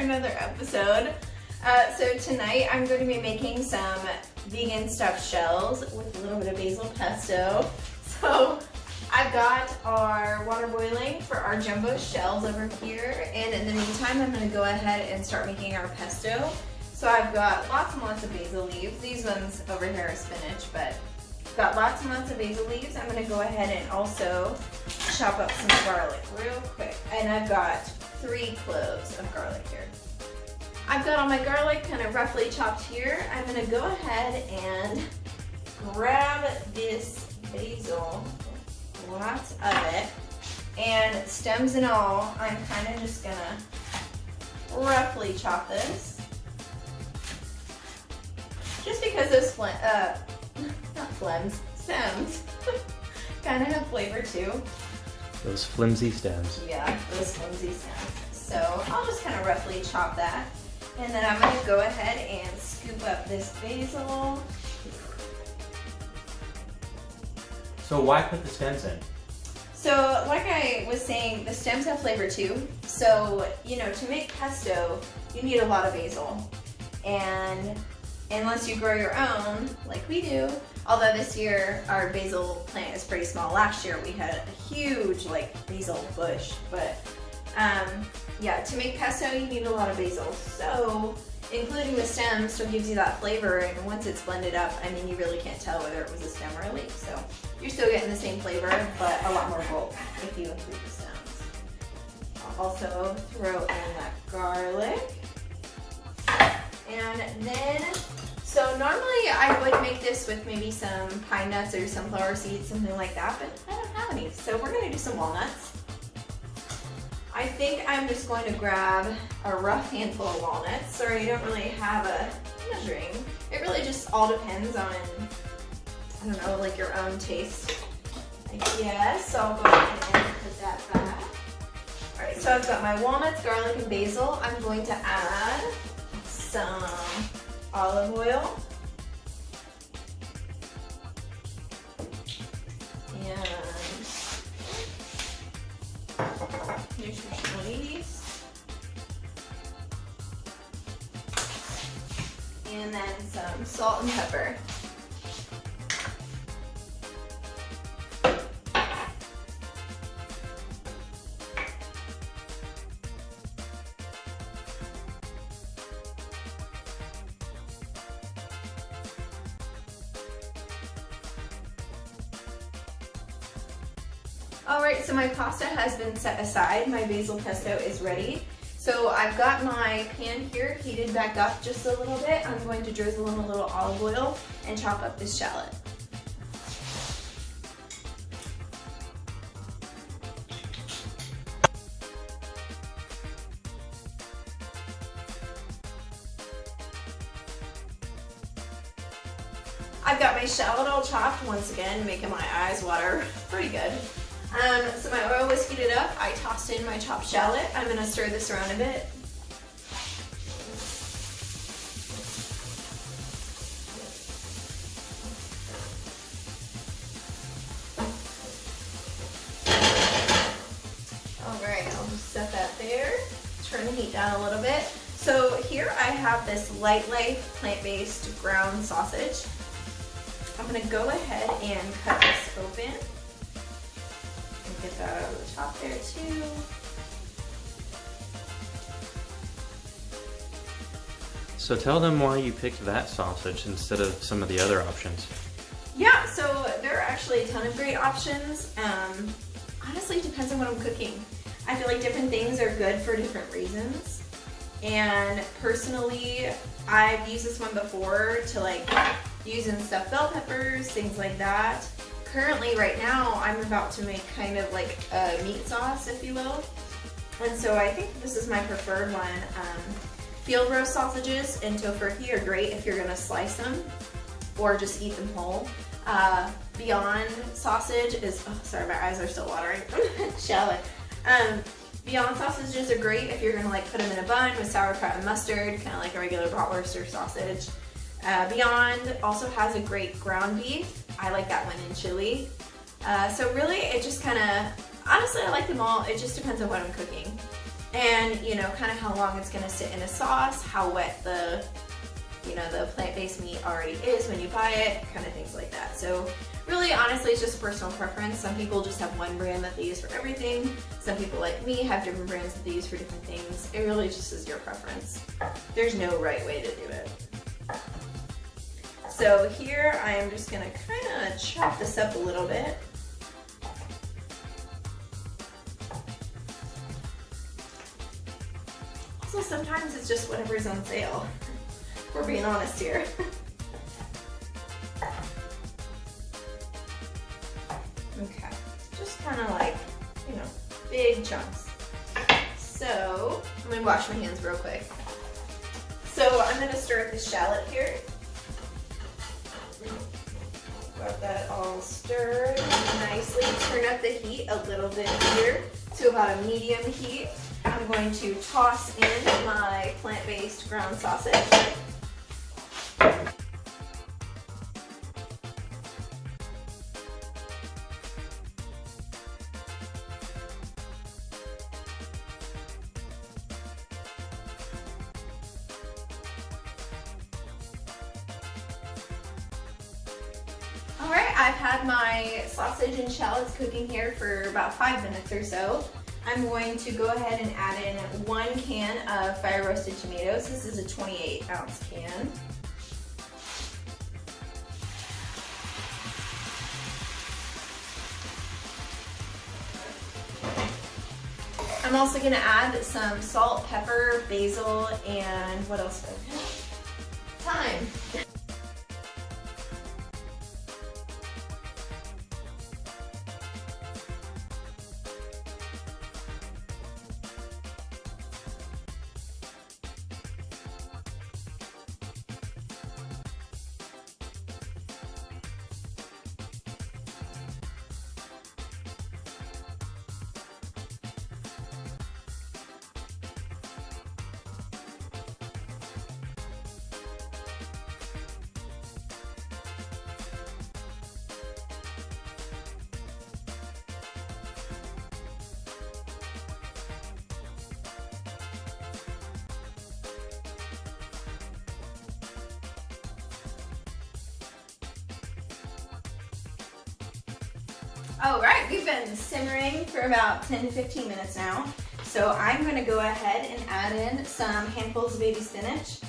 another episode. So tonight I'm going to be making some vegan stuffed shells with a little bit of basil pesto. So I've got our water boiling for our jumbo shells over here, and in the meantime I'm going to go ahead and start making our pesto. So I've got lots and lots of basil leaves. These ones over here are spinach, but I've got lots and lots of basil leaves. I'm going to go ahead and also chop up some garlic real quick. And I've got 3 cloves of garlic here. I've got all my garlic kind of roughly chopped here. I'm going to go ahead and grab this basil, lots of it, and stems and all, I'm kind of just going to roughly chop this. Just because those stems kind of have flavor too. Those flimsy stems. Yeah, those flimsy stems. So I'll just kind of roughly chop that. And then I'm going to go ahead and scoop up this basil. So why put the stems in? So like I was saying, the stems have flavor too. So, you know, to make pesto, you need a lot of basil. And unless you grow your own, like we do, although this year our basil plant is pretty small. Last year we had a huge basil bush, but yeah, to make pesto you need a lot of basil. So including the stems still gives you that flavor, and once it's blended up, I mean, you really can't tell whether it was a stem or a leaf. So you're still getting the same flavor, but a lot more bulk if you include the stems. I'll also throw in that garlic. And then, so normally I would make this with maybe some pine nuts or sunflower seeds, something like that, but I don't have any. So we're gonna do some walnuts. I think I'm just going to grab a rough handful of walnuts. Sorry, I don't really have a measuring. It really just all depends on, I don't know, like your own taste, I guess. So I'll go ahead and put that back. All right, so I've got my walnuts, garlic, and basil. I'm going to add some olive oil and nutritional yeast, and then some salt and pepper. Alright, so my pasta has been set aside. My basil pesto is ready. So I've got my pan here heated back up just a little bit. I'm going to drizzle in a little olive oil and chop up this shallot. I've got my shallot all chopped, once again, making my eyes water pretty good. So my oil was heated up. I tossed in my chopped shallot. I'm going to stir this around a bit. Alright, I'll just set that there. Turn the heat down a little bit. So here I have this Light Life plant-based ground sausage. I'm going to go ahead and cut this open. Get that over the top there too. So tell them why you picked that sausage instead of some of the other options. Yeah, so there are actually a ton of great options. Honestly, it depends on what I'm cooking. I feel like different things are good for different reasons. And personally, I've used this one before to use in stuffed bell peppers, things like that. Currently, right now, I'm about to make kind of like a meat sauce, if you will. And so I think this is my preferred one. Field roast sausages and tofurkey are great if you're gonna slice them or just eat them whole. Beyond sausage is, oh, sorry, my eyes are still watering. Shallot. Beyond sausages are great if you're gonna put them in a bun with sauerkraut and mustard, kind of like a regular bratwurst or sausage. Beyond also has a great ground beef. I like that one in chili. So really, it just kind of, honestly, I like them all. It just depends on what I'm cooking. and you know, kind of how long it's gonna sit in a sauce, how wet the, you know, the plant-based meat already is when you buy it, kind of things like that. So really, honestly, it's just a personal preference. Some people just have one brand that they use for everything. Some people like me have different brands that they use for different things. It really just is your preference. There's no right way to do it. So here I am just gonna kind of chop this up a little bit. Also, sometimes it's just whatever's on sale. We're being honest here. Okay, just kind of like, you know, big chunks. So, I'm gonna wash my hands real quick. So I'm gonna stir up the shallot here. Got that all stirred nicely. Turn up the heat a little bit here to about a medium heat. I'm going to toss in my plant-based ground sausage. Alright, I've had my sausage and shallots cooking here for about 5 minutes or so. I'm going to go ahead and add in 1 can of fire roasted tomatoes. This is a 28-ounce can. I'm also going to add some salt, pepper, basil, and what else do I have? Thyme. All right, we've been simmering for about 10 to 15 minutes now. So I'm gonna go ahead and add in some handfuls of baby spinach.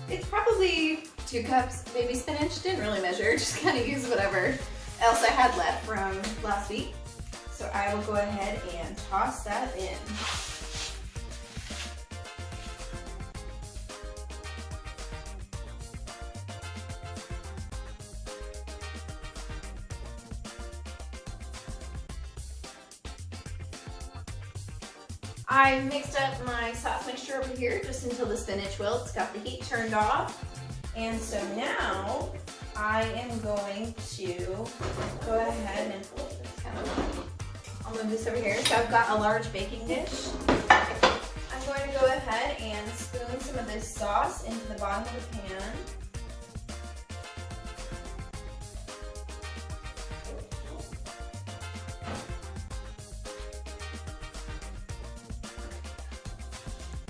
It's probably 2 cups baby spinach. Didn't really measure, just kind of use whatever else I had left from last week. So I will go ahead and toss that in. I mixed up my sauce mixture over here just until the spinach wilts, got the heat turned off. And so now I am going to go ahead and I'll move this over here. So I've got a large baking dish. I'm going to go ahead and spoon some of this sauce into the bottom of the pan.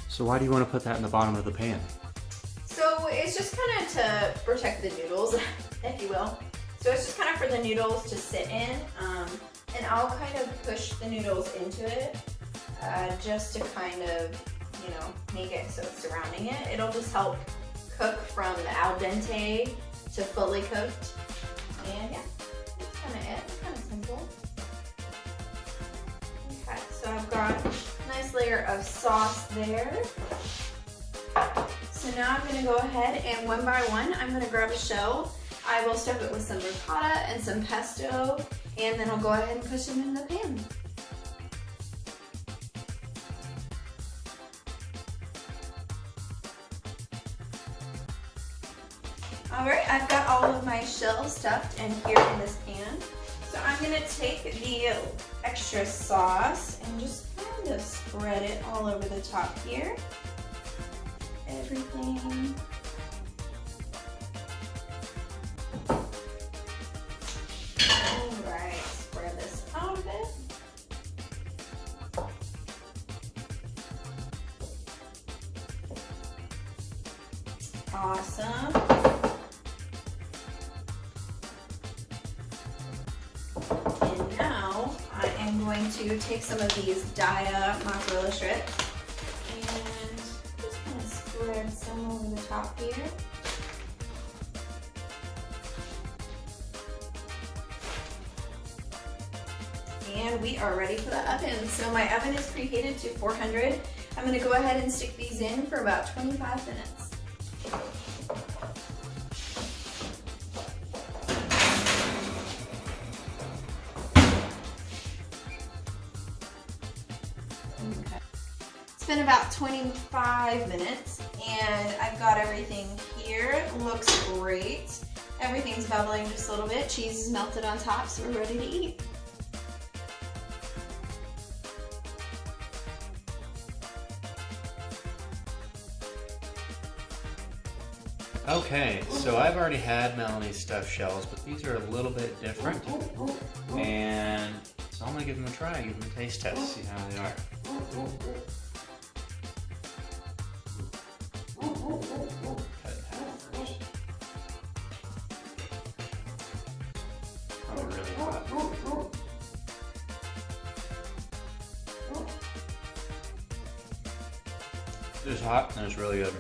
So why do you want to put that in the bottom of the pan? So it's just kind of to protect the noodles, if you will. So it's just kind of for the noodles to sit in, and I'll kind of push the noodles into it, just to kind of, you know, make it so it's surrounding it. It'll just help cook from the al dente to fully cooked. And yeah, that's kind of it. It's kind of simple. Okay, so I've got a nice layer of sauce there. So now I'm going to go ahead and one by one, I'm going to grab a shell. I will stuff it with some ricotta and some pesto, and then I'll go ahead and push them in the pan. Alright, I've got all of my shells stuffed in here in this pan. So I'm going to take the extra sauce and just kind of spread it all over the top here. Everything. Alright, spread this out a bit. going to take some of these Dia mozzarella strips and just kind of spread some over the top here. And we are ready for the oven. So my oven is preheated to 400. I'm gonna go ahead and stick these in for about 25 minutes. Okay. It's been about 25 minutes and I've got everything here. It looks great. Everything's bubbling just a little bit. Cheese is melted on top, so we're ready to eat. Okay, so I've already had Melanie's stuffed shells, but these are a little bit different. And so I'm gonna give them a try, give them a taste test, see how they are. Cut it in half first. Oh, really hot. It's hot and it's really good.